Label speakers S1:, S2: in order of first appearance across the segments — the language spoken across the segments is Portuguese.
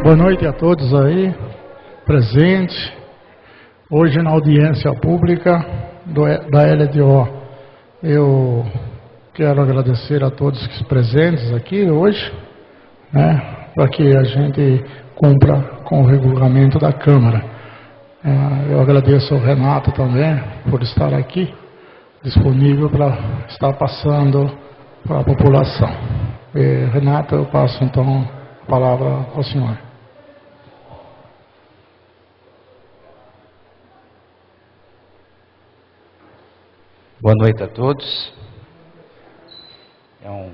S1: Boa noite a todos aí, presentes. Hoje na audiência pública da LDO. Eu quero agradecer a todos os presentes aqui hoje, né, para que a gente cumpra com o regulamento da Câmara. Eu agradeço ao Renato também por estar aqui, disponível para estar passando para a população. Renato, eu passo então a palavra ao senhor.
S2: Boa noite a todos. É um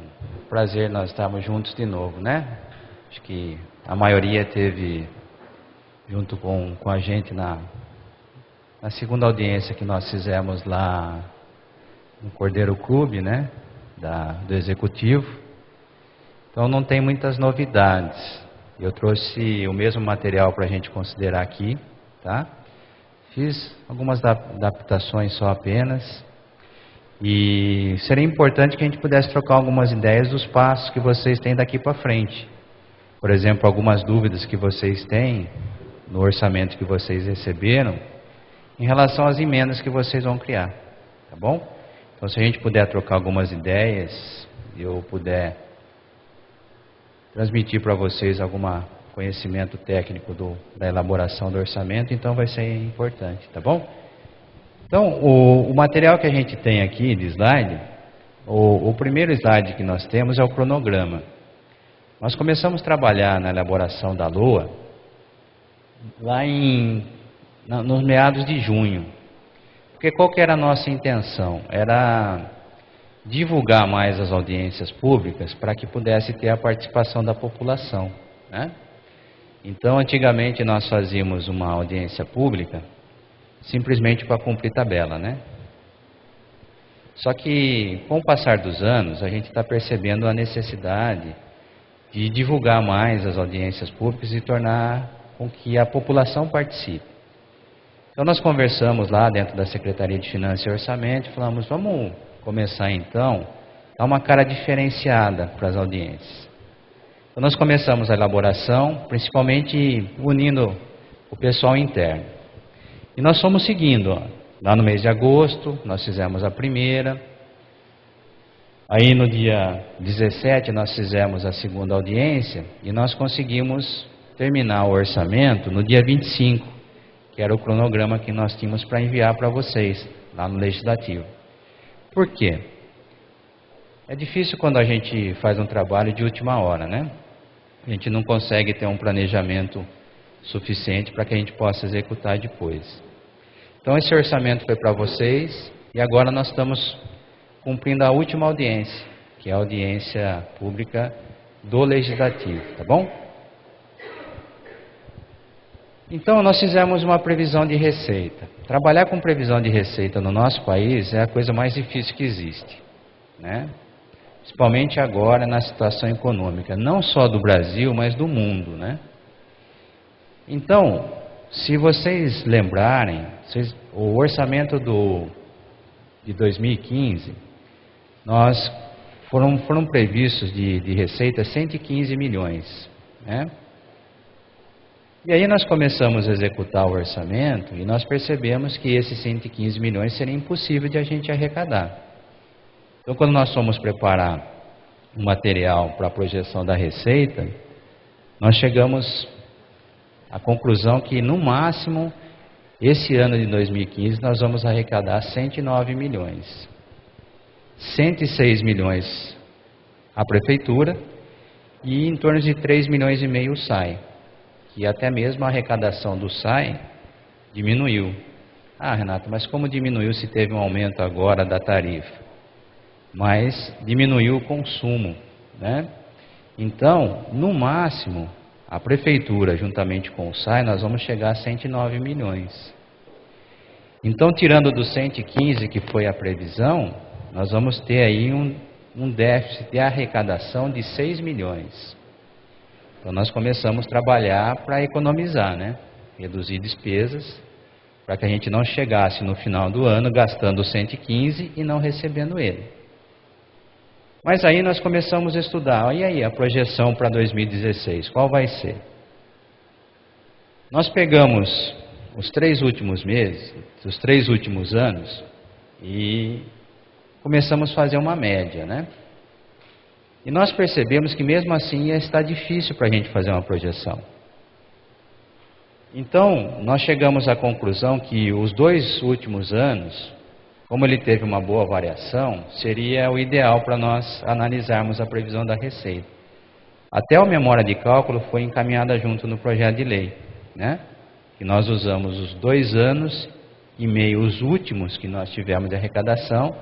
S2: prazer nós estarmos juntos de novo, né? Acho que a maioria teve junto com a gente na segunda audiência que nós fizemos lá no Cordeiro Clube, né? Do Executivo. Então não tem muitas novidades. Eu trouxe o mesmo material para a gente considerar aqui, tá? Fiz algumas adaptações só apenas. E seria importante que a gente pudesse trocar algumas ideias dos passos que vocês têm daqui para frente. Por exemplo, algumas dúvidas que vocês têm no orçamento que vocês receberam em relação às emendas que vocês vão criar, tá bom? Então, se a gente puder trocar algumas ideias, eu puder transmitir para vocês algum conhecimento técnico da elaboração do orçamento, então vai ser importante, tá bom? Então, o material que a gente tem aqui de slide, o primeiro slide que nós temos é o cronograma. Nós começamos a trabalhar na elaboração da LOA lá nos meados de junho. Porque qual que era a nossa intenção? Era divulgar mais as audiências públicas para que pudesse ter a participação da população, né? Então, antigamente nós fazíamos uma audiência pública simplesmente para cumprir tabela, né? Só que, com o passar dos anos, a gente está percebendo a necessidade de divulgar mais as audiências públicas e tornar com que a população participe. Então, nós conversamos lá dentro da Secretaria de Finanças e Orçamento e falamos, vamos começar então a dar uma cara diferenciada para as audiências. Então, nós começamos a elaboração, principalmente unindo o pessoal interno. E nós fomos seguindo, ó. Lá no mês de agosto, nós fizemos a primeira. Aí no dia 17 nós fizemos a segunda audiência e nós conseguimos terminar o orçamento no dia 25, que era o cronograma que nós tínhamos para enviar para vocês, lá no Legislativo. Por quê? É difícil quando a gente faz um trabalho de última hora, né? A gente não consegue ter um planejamento suficiente para que a gente possa executar depois. Então esse orçamento foi para vocês e agora nós estamos cumprindo a última audiência, que é a audiência pública do Legislativo, tá bom? Então nós fizemos uma previsão de receita. Trabalhar com previsão de receita no nosso país é a coisa mais difícil que existe, né? Principalmente agora na situação econômica, não só do Brasil, mas do mundo, né? Então, se vocês lembrarem, o orçamento de 2015, foram previstos de receita 115 milhões, né? E aí nós começamos a executar o orçamento e nós percebemos que esses 115 milhões seria impossível de a gente arrecadar. Então, quando nós fomos preparar o material para a projeção da receita, nós chegamos a conclusão que, no máximo, esse ano de 2015, nós vamos arrecadar 109 milhões. 106 milhões a Prefeitura e em torno de 3 milhões e meio o SAI. E até mesmo a arrecadação do SAI diminuiu. Ah, Renato, mas como diminuiu se teve um aumento agora da tarifa? Mas diminuiu o consumo, né? Então, no máximo, a Prefeitura, juntamente com o SAI, nós vamos chegar a 109 milhões. Então, tirando dos 115, que foi a previsão, nós vamos ter aí um déficit de arrecadação de 6 milhões. Então, nós começamos a trabalhar para economizar, né? Reduzir despesas, para que a gente não chegasse no final do ano gastando 115 e não recebendo ele. Mas aí nós começamos a estudar, e aí a projeção para 2016, qual vai ser? Nós pegamos os 3 últimos meses, os 3 últimos anos, e começamos a fazer uma média, né? E nós percebemos que mesmo assim ia estar difícil para a gente fazer uma projeção. Então, nós chegamos à conclusão que os 2 últimos anos, como ele teve uma boa variação, seria o ideal para nós analisarmos a previsão da receita. Até a memória de cálculo foi encaminhada junto no projeto de lei, né? Que nós usamos os 2 anos e meio, os últimos que nós tivemos de arrecadação,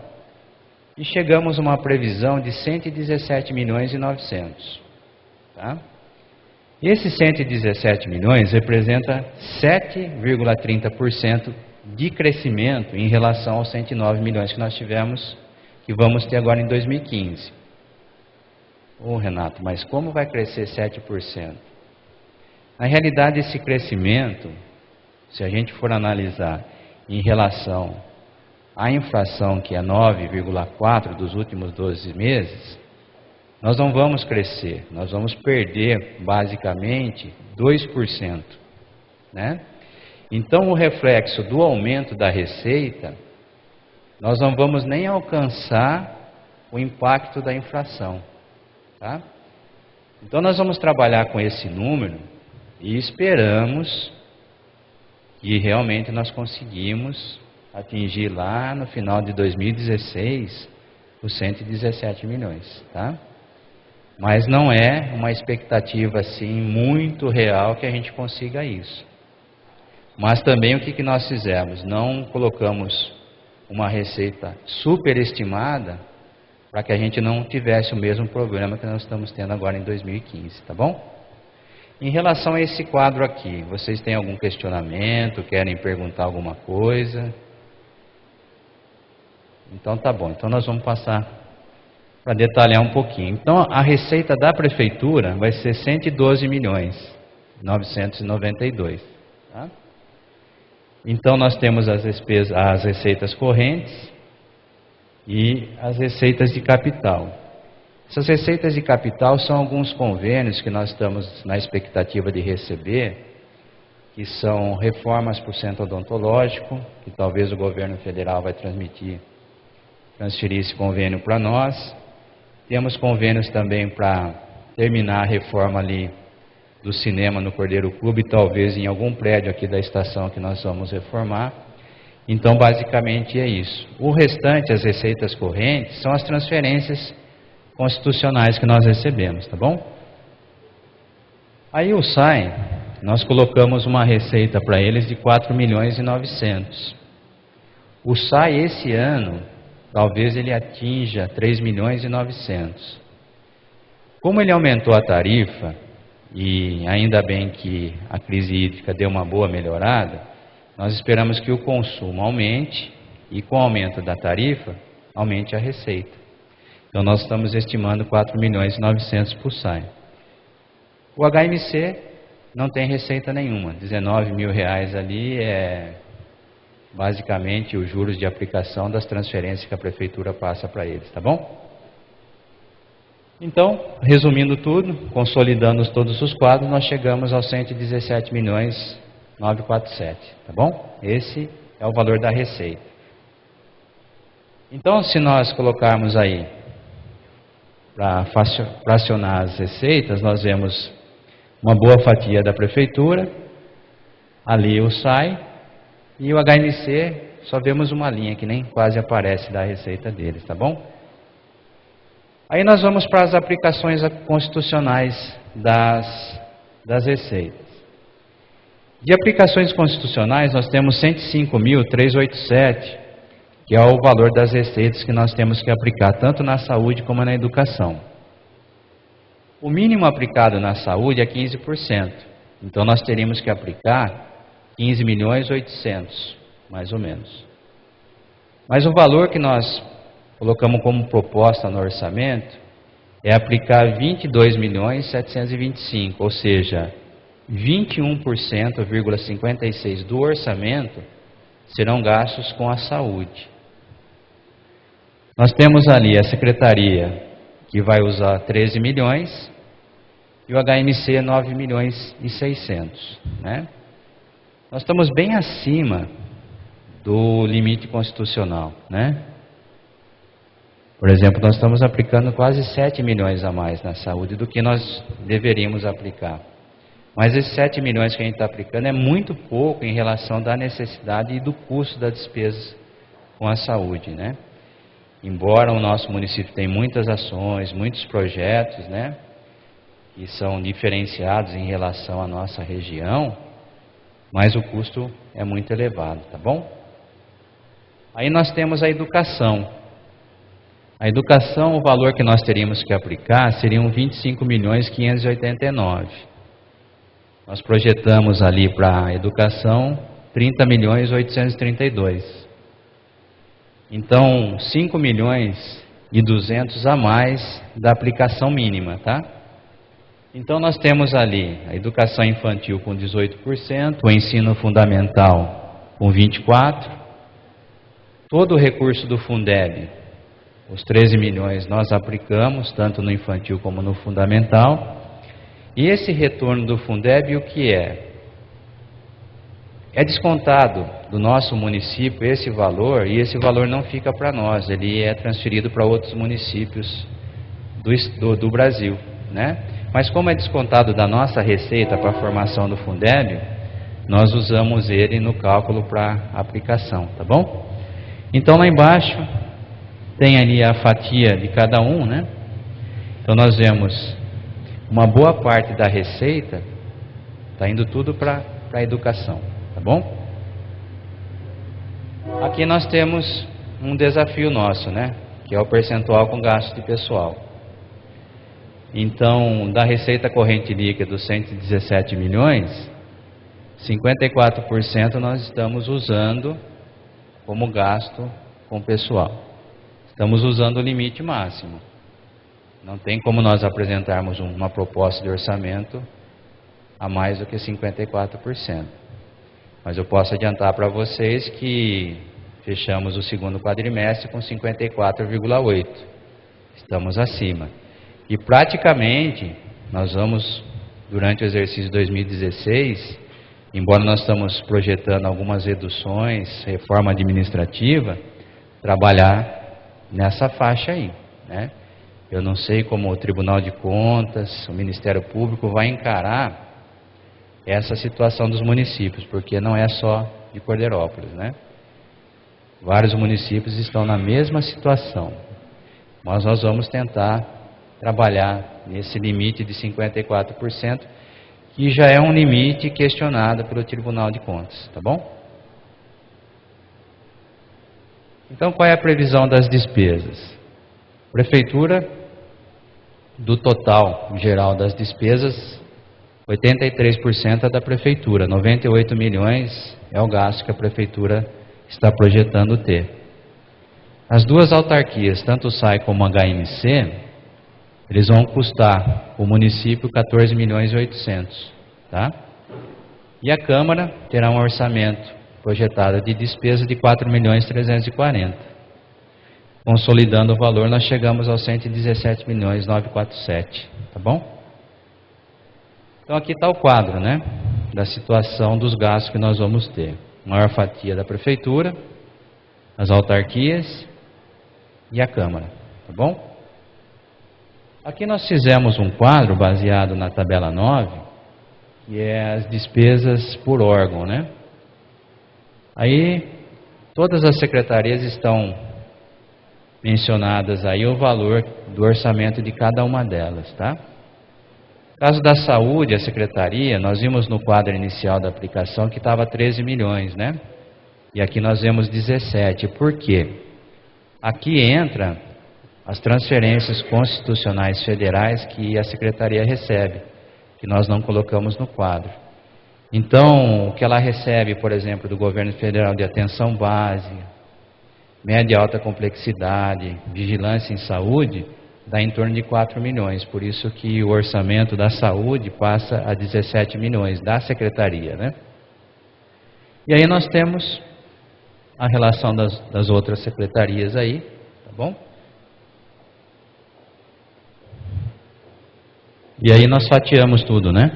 S2: e chegamos a uma previsão de 117 milhões e 900. Tá? Esses 117 milhões representa 7,30% de crescimento em relação aos 109 milhões que nós tivemos, que vamos ter agora em 2015. Ô Renato, mas como vai crescer 7%? Na realidade, esse crescimento, se a gente for analisar em relação à inflação, que é 9,4% dos últimos 12 meses, nós não vamos crescer, nós vamos perder basicamente 2%, né? Então o reflexo do aumento da receita, nós não vamos nem alcançar o impacto da inflação, tá? Então nós vamos trabalhar com esse número e esperamos que realmente nós conseguimos atingir lá no final de 2016 os 117 milhões, tá? Mas não é uma expectativa assim muito real que a gente consiga isso. Mas também o que nós fizemos? Não colocamos uma receita superestimada para que a gente não tivesse o mesmo problema que nós estamos tendo agora em 2015, tá bom? Em relação a esse quadro aqui, vocês têm algum questionamento, querem perguntar alguma coisa? Então tá bom, então nós vamos passar para detalhar um pouquinho. Então a receita da prefeitura vai ser 112 milhões 992. Tá? Então nós temos as receitas correntes e as receitas de capital. Essas receitas de capital são alguns convênios que nós estamos na expectativa de receber, que são reformas para o centro odontológico, que talvez o governo federal vai transferir esse convênio para nós. Temos convênios também para terminar a reforma ali do cinema no Cordeiro Clube, talvez em algum prédio aqui da estação que nós vamos reformar. Então, basicamente é isso. O restante, as receitas correntes, são as transferências constitucionais que nós recebemos, tá bom? Aí o SAI, nós colocamos uma receita para eles de 4 milhões e 900. O SAI esse ano, talvez ele atinja 3 milhões e 900. Como ele aumentou a tarifa, e ainda bem que a crise hídrica deu uma boa melhorada, nós esperamos que o consumo aumente e com o aumento da tarifa, aumente a receita. Então nós estamos estimando 4 milhões e 900 por SAI. O HMC não tem receita nenhuma, 19 mil reais ali é basicamente os juros de aplicação das transferências que a prefeitura passa para eles, tá bom? Então, resumindo tudo, consolidando todos os quadros, nós chegamos aos 117 milhões 947, tá bom? Esse é o valor da receita. Então, se nós colocarmos aí, para fracionar as receitas, nós vemos uma boa fatia da prefeitura, ali o SAI, e o HMC, só vemos uma linha que nem quase aparece da receita deles, tá bom? Aí nós vamos para as aplicações constitucionais das receitas. De aplicações constitucionais, nós temos 105.387, que é o valor das receitas que nós temos que aplicar, tanto na saúde como na educação. O mínimo aplicado na saúde é 15%. Então nós teríamos que aplicar 15.800.000, mais ou menos. Mas o valor que nós colocamos como proposta no orçamento é aplicar 22.725.000, ou seja, 21,56% do orçamento serão gastos com a saúde. Nós temos ali a Secretaria que vai usar 13 milhões, e o HMC 9 milhões e 600, né? Nós estamos bem acima do limite constitucional, né? Por exemplo, nós estamos aplicando quase 7 milhões a mais na saúde do que nós deveríamos aplicar. Mas esses 7 milhões que a gente está aplicando é muito pouco em relação da necessidade e do custo da despesa com a saúde, né? Embora o nosso município tenha muitas ações, muitos projetos, né, que são diferenciados em relação à nossa região, mas o custo é muito elevado, tá bom? Aí nós temos a educação. A educação, o valor que nós teríamos que aplicar seriam 25 milhões 589. Nós projetamos ali para a educação 30 milhões 832. Então, 5 milhões e 200 a mais da aplicação mínima, tá? Então, nós temos ali a educação infantil com 18%, o ensino fundamental com 24%, todo o recurso do Fundeb, os 13 milhões nós aplicamos, tanto no infantil como no fundamental. E esse retorno do Fundeb, o que é? É descontado do nosso município esse valor, e esse valor não fica para nós, ele é transferido para outros municípios do Brasil, né? Mas como é descontado da nossa receita para a formação do Fundeb, nós usamos ele no cálculo para aplicação, tá bom? Então lá embaixo tem ali a fatia de cada um, né? Então nós vemos uma boa parte da receita está indo tudo para a educação, tá bom? Aqui nós temos um desafio nosso, né? Que é o percentual com gasto de pessoal. Então, da receita corrente líquida dos 117 milhões, 54% nós estamos usando como gasto com pessoal. Estamos usando o limite máximo. Não tem como nós apresentarmos uma proposta de orçamento a mais do que 54%. Mas eu posso adiantar para vocês que fechamos o segundo quadrimestre com 54,8%. Estamos acima. E praticamente nós vamos, durante o exercício de 2016, embora nós estamos projetando algumas reduções, reforma administrativa, trabalhar nessa faixa aí, né? Eu não sei como o Tribunal de Contas, o Ministério Público vai encarar essa situação dos municípios, porque não é só de Cordeirópolis, né? Vários municípios estão na mesma situação, mas nós vamos tentar trabalhar nesse limite de 54%, que já é um limite questionado pelo Tribunal de Contas, tá bom? Então, qual é a previsão das despesas? Prefeitura, do total geral das despesas, 83% é da Prefeitura, 98 milhões é o gasto que a Prefeitura está projetando ter. As duas autarquias, tanto o SAI como o HMC, eles vão custar o município 14 milhões e 800, tá? E a Câmara terá um orçamento projetado de despesa de 4 milhões 340. Consolidando o valor, nós chegamos aos 117 milhões 947, tá bom? Então aqui está o quadro, né, da situação dos gastos que nós vamos ter. Maior fatia da Prefeitura, as autarquias e a Câmara, tá bom? Aqui nós fizemos um quadro baseado na tabela 9, que é as despesas por órgão, né? Aí, todas as secretarias estão mencionadas aí o valor do orçamento de cada uma delas, tá? No caso da saúde, a secretaria, nós vimos no quadro inicial da aplicação que estava 13 milhões, né? E aqui nós vemos 17. Por quê? Aqui entra as transferências constitucionais federais que a secretaria recebe, que nós não colocamos no quadro. Então, o que ela recebe, por exemplo, do governo federal de atenção básica, média e alta complexidade, vigilância em saúde, dá em torno de 4 milhões. Por isso que o orçamento da saúde passa a 17 milhões da secretaria, né? E aí nós temos a relação das outras secretarias aí, tá bom? E aí nós fatiamos tudo, né?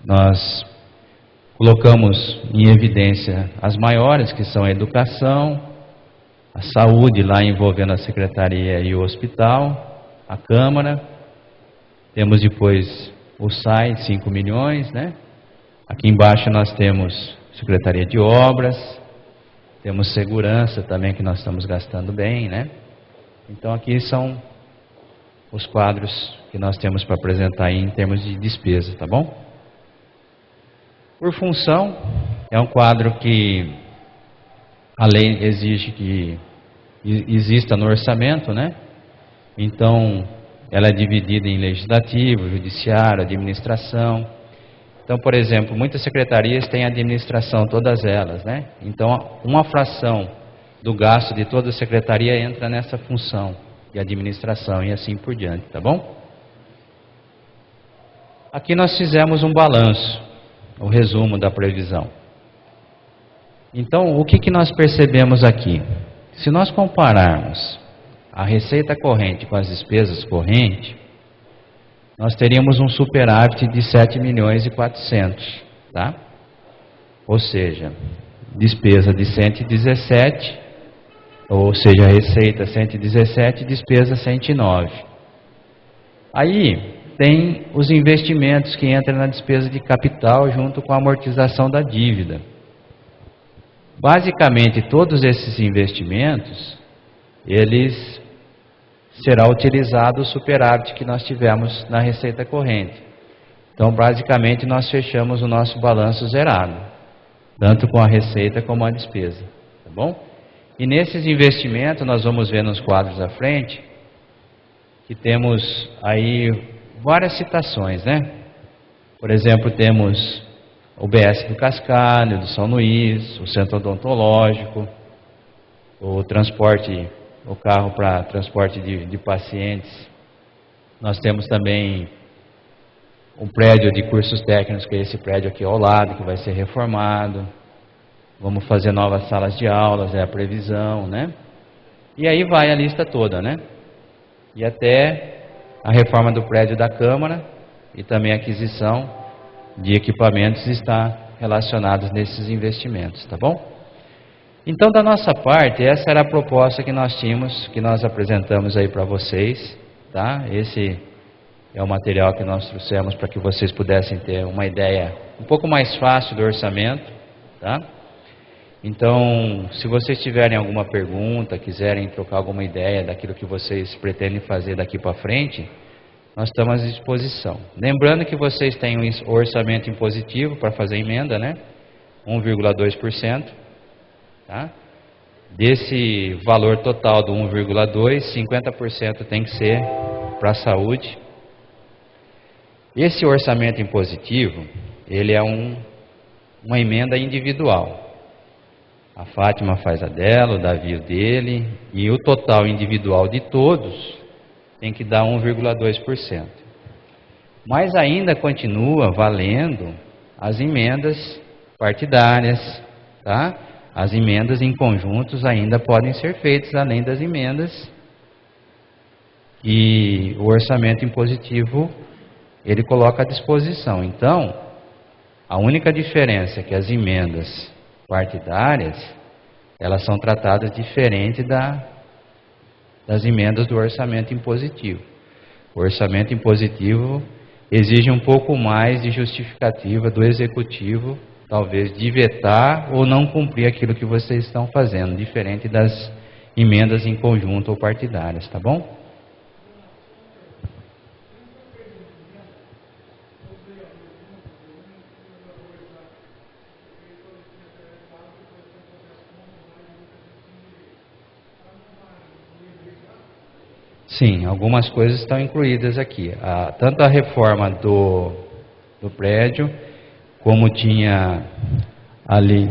S2: Nós colocamos em evidência as maiores, que são a educação, a saúde, lá envolvendo a secretaria e o hospital, a Câmara. Temos depois o SAI, 5 milhões, né? Aqui embaixo nós temos Secretaria de Obras, temos segurança também, que nós estamos gastando bem, né? Então aqui são os quadros que nós temos para apresentar aí em termos de despesa, tá bom? Por função, é um quadro que a lei exige que exista no orçamento, né? Então, ela é dividida em legislativo, judiciário, administração. Então, por exemplo, muitas secretarias têm administração, todas elas, né? Então, uma fração do gasto de toda a secretaria entra nessa função de administração e assim por diante, tá bom? Aqui nós fizemos um balanço, o resumo da previsão. Então, o que nós percebemos aqui? Se nós compararmos a receita corrente com as despesas correntes, nós teríamos um superávit de 7 milhões e 400, tá? Ou seja, despesa de 117, ou seja, receita 117, despesa 109. Aí tem os investimentos que entram na despesa de capital junto com a amortização da dívida. Basicamente, todos esses investimentos, eles será utilizado o superávit que nós tivemos na receita corrente. Então, basicamente, nós fechamos o nosso balanço zerado, tanto com a receita como a despesa, tá bom? E nesses investimentos, nós vamos ver nos quadros à frente, que temos aí várias citações, né? Por exemplo, temos o BS do Cascalho, do São Luís, o Centro Odontológico, o transporte, o carro para transporte de pacientes. Nós temos também um prédio de cursos técnicos, que é esse prédio aqui ao lado, que vai ser reformado. Vamos fazer novas salas de aulas, é a previsão, né? E aí vai a lista toda, né? E até a reforma do prédio da Câmara e também a aquisição de equipamentos está relacionados nesses investimentos, tá bom? Então, da nossa parte, essa era a proposta que nós tínhamos, que nós apresentamos aí para vocês, tá? Esse é o material que nós trouxemos para que vocês pudessem ter uma ideia um pouco mais fácil do orçamento, tá? Então, se vocês tiverem alguma pergunta, quiserem trocar alguma ideia daquilo que vocês pretendem fazer daqui para frente, nós estamos à disposição. Lembrando que vocês têm um orçamento impositivo para fazer emenda, né? 1,2%. Tá? Desse valor total do 1,2%, 50% tem que ser para a saúde. Esse orçamento impositivo, ele é uma emenda individual. A Fátima faz a dela, o Davi o dele, e o total individual de todos tem que dar 1,2%. Mas ainda continua valendo as emendas partidárias, tá? As emendas em conjuntos ainda podem ser feitas, além das emendas, e o orçamento impositivo, ele coloca à disposição. Então, a única diferença é que as emendas partidárias, elas são tratadas diferente das emendas do orçamento impositivo. O orçamento impositivo exige um pouco mais de justificativa do executivo, talvez de vetar ou não cumprir aquilo que vocês estão fazendo, diferente das emendas em conjunto ou partidárias, tá bom? Sim, algumas coisas estão incluídas aqui. Tanto a reforma do prédio, como tinha ali,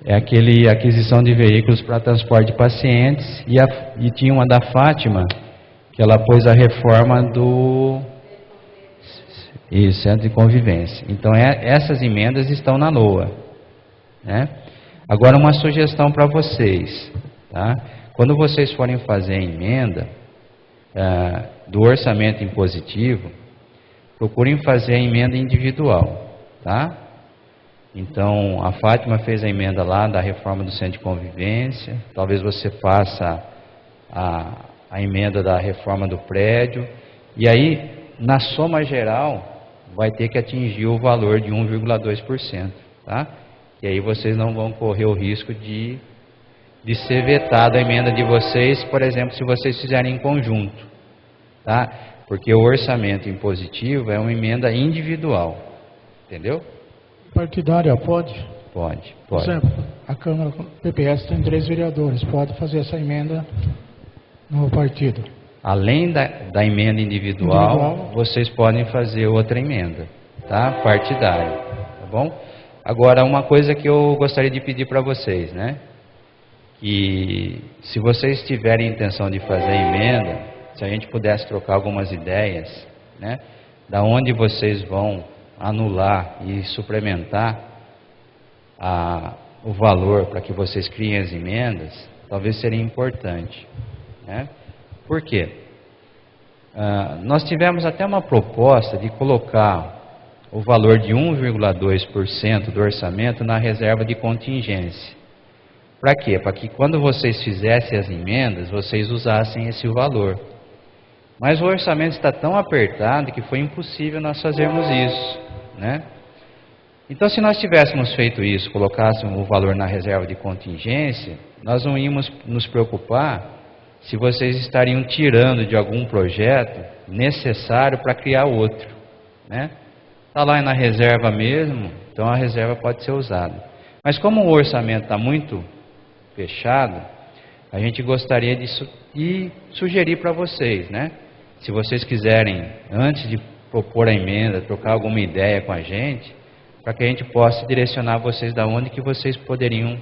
S2: é aquele aquisição de veículos para transporte de pacientes, e tinha uma da Fátima, que ela pôs a reforma do centro de convivência. Então, essas emendas estão na LOA, né? Agora, uma sugestão para vocês, tá? Quando vocês forem fazer a emenda, do orçamento impositivo, procurem fazer a emenda individual, tá? Então, a Fátima fez a emenda lá da reforma do centro de convivência, talvez você faça a emenda da reforma do prédio, e aí, na soma geral, vai ter que atingir o valor de 1,2%, tá? E aí vocês não vão correr o risco de ser vetada a emenda de vocês, por exemplo, se vocês fizerem em conjunto, tá? Porque o orçamento impositivo é uma emenda individual, entendeu?
S1: Partidária pode?
S2: Pode.
S1: Por exemplo, a Câmara PPS tem 3 vereadores, pode fazer essa emenda no partido.
S2: Além da emenda individual, vocês podem fazer outra emenda, tá? Partidária, tá bom? Agora, uma coisa que eu gostaria de pedir para vocês, né? Que se vocês tiverem intenção de fazer a emenda, se a gente pudesse trocar algumas ideias, né? Da onde vocês vão anular e suplementar o valor para que vocês criem as emendas, talvez seria importante, né? Por quê? Nós tivemos até uma proposta de colocar o valor de 1,2% do orçamento na reserva de contingência. Para quê? Para que quando vocês fizessem as emendas, vocês usassem esse valor. Mas o orçamento está tão apertado que foi impossível nós fazermos isso, né? Então, se nós tivéssemos feito isso, colocássemos o valor na reserva de contingência, nós não íamos nos preocupar se vocês estariam tirando de algum projeto necessário para criar outro, né? Está lá na reserva mesmo, então a reserva pode ser usada. Mas como o orçamento está muito fechado, a gente gostaria de sugerir para vocês, né? Se vocês quiserem, antes de propor a emenda, trocar alguma ideia com a gente, para que a gente possa direcionar vocês da onde que vocês poderiam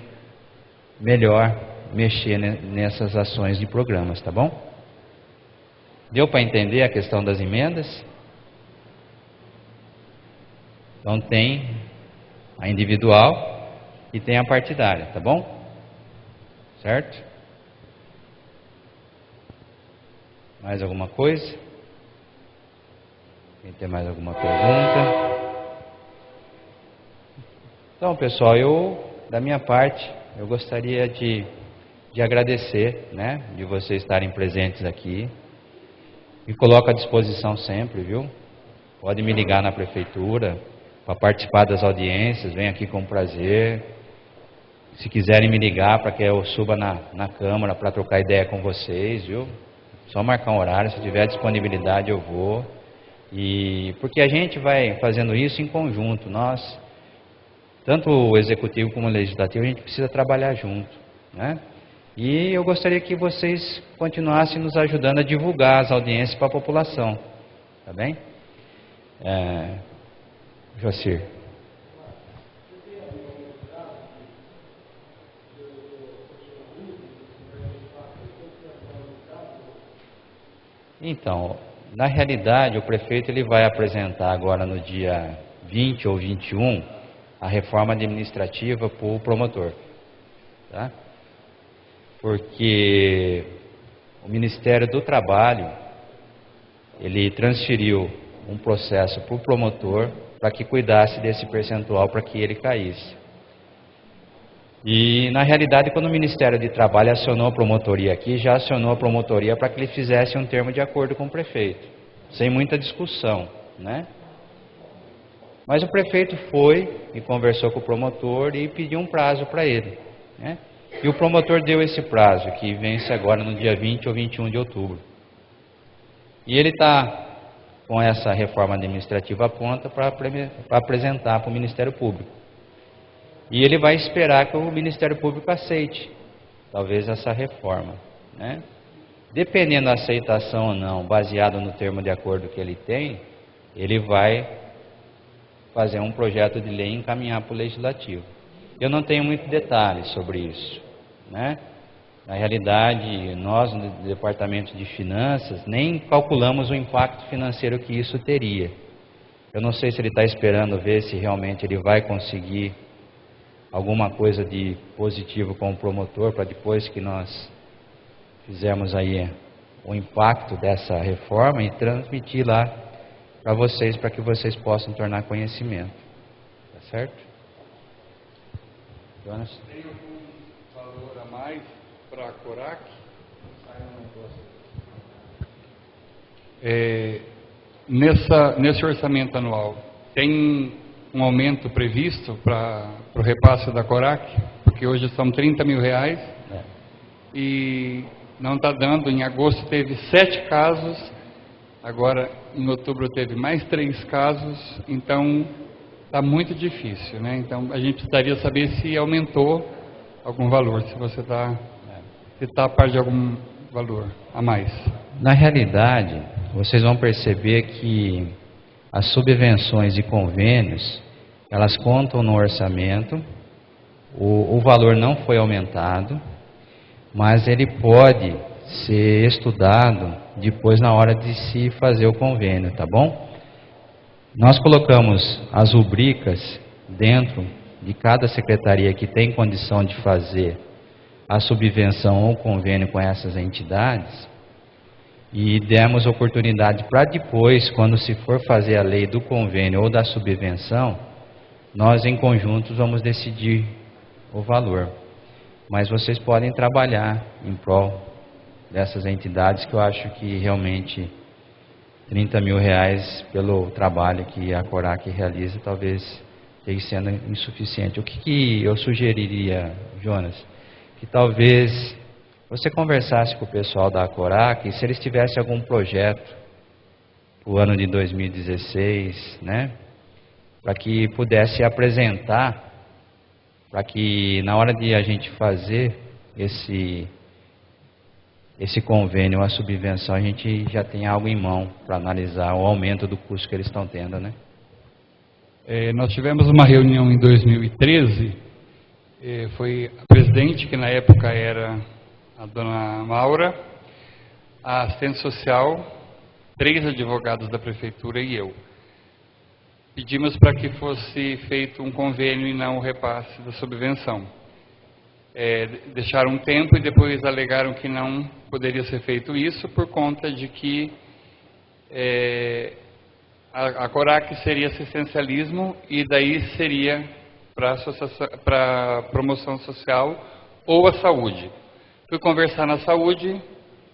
S2: melhor mexer nessas ações de programas, tá bom? Deu para entender a questão das emendas? Então tem a individual e tem a partidária, tá bom? Certo? Mais alguma coisa? Quem tem mais alguma pergunta? Então, pessoal, da minha parte, eu gostaria de agradecer, né, de vocês estarem presentes aqui. Me coloco à disposição sempre, viu? Pode me ligar na prefeitura para participar das audiências, vem aqui com prazer. Se quiserem me ligar para que eu suba na Câmara para trocar ideia com vocês, viu? Só marcar um horário, se tiver disponibilidade eu vou. E porque a gente vai fazendo isso em conjunto, nós, tanto o executivo como o legislativo, a gente precisa trabalhar junto, né? E eu gostaria que vocês continuassem nos ajudando a divulgar as audiências para a população, tá bem? Jocir. Então, na realidade, o prefeito ele vai apresentar agora no dia 20 ou 21 a reforma administrativa para o promotor, tá? Porque o Ministério do Trabalho ele transferiu um processo para o promotor para que cuidasse desse percentual para que ele caísse. E na realidade, quando o Ministério do Trabalho acionou a promotoria aqui, já acionou a promotoria para que ele fizesse um termo de acordo com o prefeito, sem muita discussão, né? Mas o prefeito foi e conversou com o promotor e pediu um prazo para ele, né? E o promotor deu esse prazo, que vence agora no dia 20 ou 21 de outubro. E ele está com essa reforma administrativa à ponta para apresentar para o Ministério Público. E ele vai esperar que o Ministério Público aceite, talvez, essa reforma, né? Dependendo da aceitação ou não, baseado no termo de acordo que ele tem, ele vai fazer um projeto de lei e encaminhar para o Legislativo. Eu não tenho muito detalhes sobre isso, né? Na realidade, nós no Departamento de Finanças nem calculamos o impacto financeiro que isso teria. Eu não sei se ele está esperando ver se realmente ele vai conseguir alguma coisa de positivo com o promotor, para depois que nós fizermos aí o impacto dessa reforma e transmitir lá para vocês, para que vocês possam tornar conhecimento. Tá certo? Jonas?
S3: Tem algum valor a mais para a CORAC? Nesse orçamento anual, tem um aumento previsto para o repasse da CORAC? Porque hoje são 30 mil reais e não está dando. Em agosto teve 7 casos, agora em outubro teve mais 3 casos, então está muito difícil, né? Então a gente precisaria saber se aumentou algum valor, se você está a par de algum valor a mais.
S2: Na realidade, vocês vão perceber que as subvenções e convênios, elas contam no orçamento, o valor não foi aumentado, mas ele pode ser estudado depois na hora de se fazer o convênio, tá bom? Nós colocamos as rubricas dentro de cada secretaria que tem condição de fazer a subvenção ou convênio com essas entidades e demos oportunidade para depois, quando se for fazer a lei do convênio ou da subvenção, nós em conjunto vamos decidir o valor. Mas vocês podem trabalhar em prol dessas entidades, que eu acho que realmente 30 mil reais pelo trabalho que a CORAC realiza talvez esteja sendo insuficiente. O que eu sugeriria, Jonas? Que talvez você conversasse com o pessoal da CORAC, se eles tivessem algum projeto para o ano de 2016, né? Para que pudesse apresentar, para que na hora de a gente fazer esse convênio, a subvenção, a gente já tenha algo em mão para analisar o aumento do custo que eles estão tendo, né?
S3: Nós tivemos uma reunião em 2013, foi a presidente, que na época era a dona Maura, a assistente social, 3 advogados da prefeitura e eu. Pedimos para que fosse feito um convênio e não o repasse da subvenção. Deixaram um tempo e depois alegaram que não poderia ser feito isso por conta de que a CORAC seria assistencialismo e daí seria para promoção social ou a saúde. Fui conversar na saúde,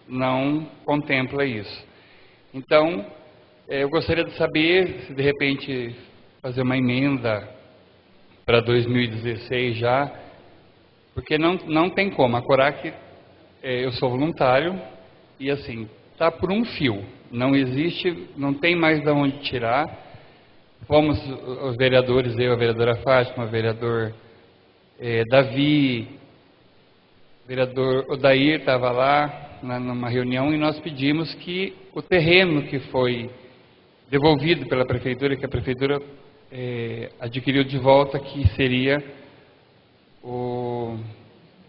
S3: não contempla isso. Então, eu gostaria de saber se de repente fazer uma emenda para 2016 já, porque não tem como. A CORAC, eu sou voluntário e assim, está por um fio. Não existe, não tem mais de onde tirar. Fomos os vereadores, eu, a vereadora Fátima, o vereador Davi, o vereador Odair estava lá numa reunião e nós pedimos que o terreno que foi devolvido pela prefeitura, que a prefeitura adquiriu de volta, que seria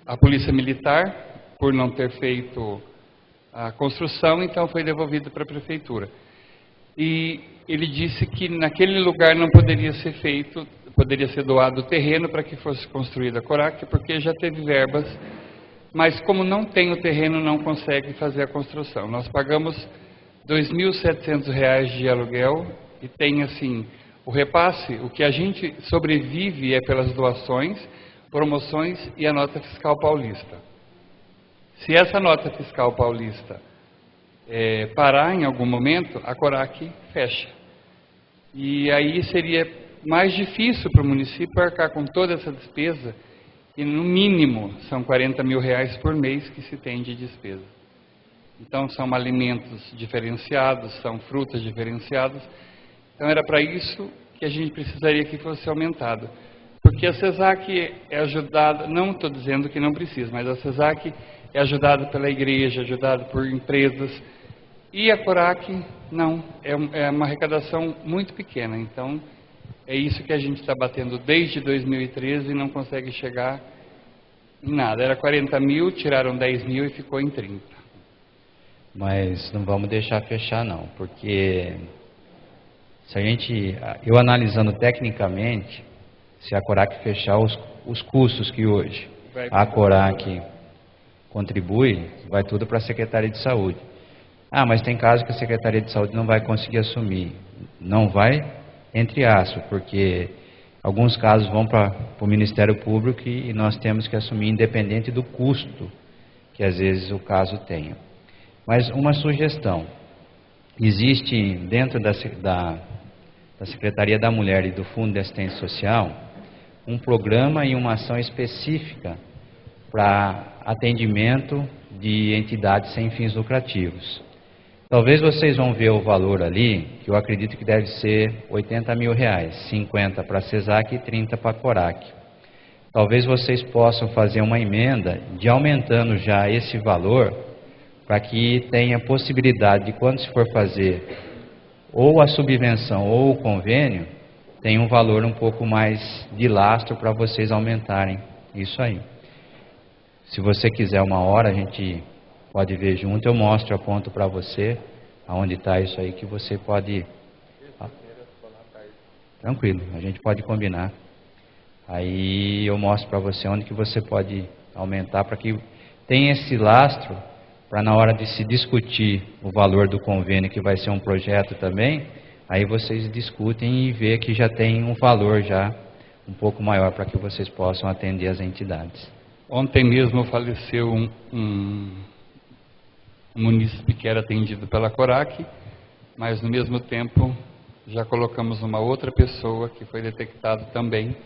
S3: a polícia militar, por não ter feito a construção, então foi devolvido para a prefeitura. E ele disse que naquele lugar não poderia ser feito, poderia ser doado o terreno para que fosse construída a CORAC, porque já teve verbas, mas como não tem o terreno, não consegue fazer a construção. Nós pagamos R$ 2.700 de aluguel e tem assim, o repasse, o que a gente sobrevive é pelas doações, promoções e a nota fiscal paulista. Se essa nota fiscal paulista parar em algum momento, a CORAC fecha. E aí seria mais difícil para o município arcar com toda essa despesa, e no mínimo são R$ 40 mil por mês que se tem de despesa. Então são alimentos diferenciados, são frutas diferenciadas. Então era para isso que a gente precisaria que fosse aumentado. Porque a CESAC é ajudada, não estou dizendo que não precisa, mas a CESAC é ajudada pela igreja, ajudada por empresas, e a CORAC não, é uma arrecadação muito pequena. Então é isso que a gente está batendo desde 2013 e não consegue chegar em nada. Era 40 mil, tiraram 10 mil e ficou em 30.
S2: Mas não vamos deixar fechar não, porque se eu analisando tecnicamente, se a CORAC fechar os custos que hoje a CORAC contribui, vai tudo para a Secretaria de Saúde. Ah, mas tem casos que a Secretaria de Saúde não vai conseguir assumir. Não vai, entre aspas, porque alguns casos vão para o Ministério Público e nós temos que assumir independente do custo que às vezes o caso tenha. Mas uma sugestão, existe dentro da Secretaria da Mulher e do Fundo de Assistência Social um programa e uma ação específica para atendimento de entidades sem fins lucrativos. Talvez vocês vão ver o valor ali, que eu acredito que deve ser R$80 mil, 50 para a CESAC e 30 para a CORAC. Talvez vocês possam fazer uma emenda de aumentando já esse valor, para que tenha possibilidade de, quando se for fazer ou a subvenção ou o convênio, tenha um valor um pouco mais de lastro para vocês aumentarem isso aí. Se você quiser uma hora, a gente pode ver junto, eu mostro, aponto para você aonde está isso aí, que você pode... Tranquilo, a gente pode combinar. Aí eu mostro para você onde que você pode aumentar, para que tenha esse lastro, para na hora de se discutir o valor do convênio, que vai ser um projeto também, aí vocês discutem e vê que já tem um valor já um pouco maior para que vocês possam atender as entidades.
S3: Ontem mesmo faleceu um munícipe que era atendido pela CORAC, mas no mesmo tempo já colocamos uma outra pessoa que foi detectado também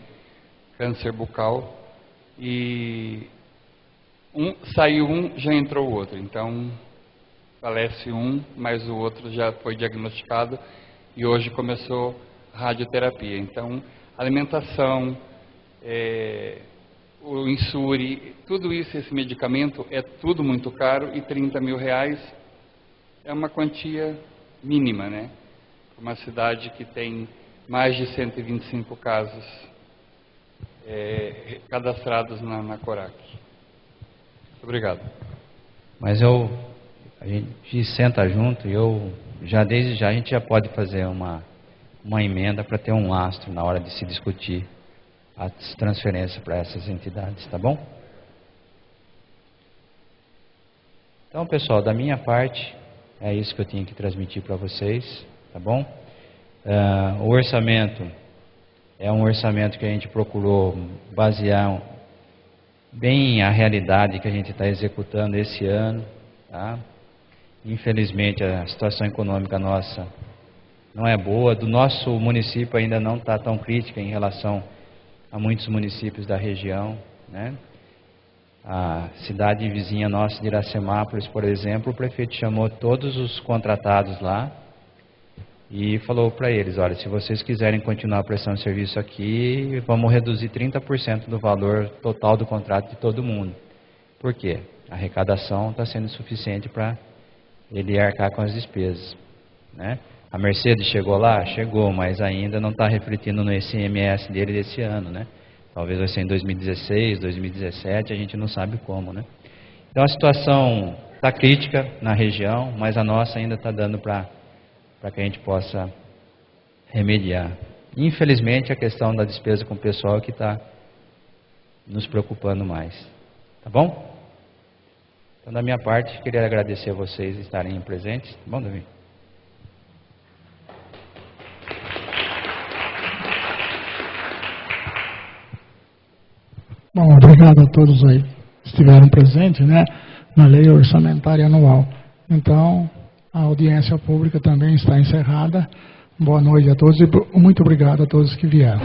S3: câncer bucal, e saiu um, já entrou o outro. Então falece um, mas o outro já foi diagnosticado e hoje começou radioterapia. Então alimentação, o insure, tudo isso, esse medicamento é tudo muito caro, e R$30 mil é uma quantia mínima, né? Uma cidade que tem mais de 125 casos cadastrados na CORAC. Muito obrigado.
S2: Mas a gente senta junto e desde já a gente já pode fazer uma emenda para ter um lastro na hora de se discutir as transferências para essas entidades, tá bom? Então, pessoal, da minha parte, é isso que eu tinha que transmitir para vocês, tá bom? O orçamento é um orçamento que a gente procurou basear bem a realidade que a gente está executando esse ano, tá? Infelizmente, a situação econômica nossa não é boa, do nosso município ainda não está tão crítica em relação a muitos municípios da região, né? A cidade vizinha nossa de Iracemápolis, por exemplo, o prefeito chamou todos os contratados lá e falou para eles: olha, se vocês quiserem continuar prestando serviço aqui, vamos reduzir 30% do valor total do contrato de todo mundo. Por quê? A arrecadação está sendo suficiente para ele arcar com as despesas, né? A Mercedes chegou lá? Chegou, mas ainda não está refletindo no ICMS dele desse ano, né? Talvez vai ser em 2016, 2017, a gente não sabe como, né? Então a situação está crítica na região, mas a nossa ainda está dando para que a gente possa remediar. Infelizmente, a questão da despesa com o pessoal é que está nos preocupando mais. Tá bom? Então, da minha parte, queria agradecer a vocês estarem presentes. Tá bom, Davi?
S1: Bom, obrigado a todos aí que estiveram presentes, né, na lei orçamentária anual. Então, a audiência pública também está encerrada. Boa noite a todos e muito obrigado a todos que vieram.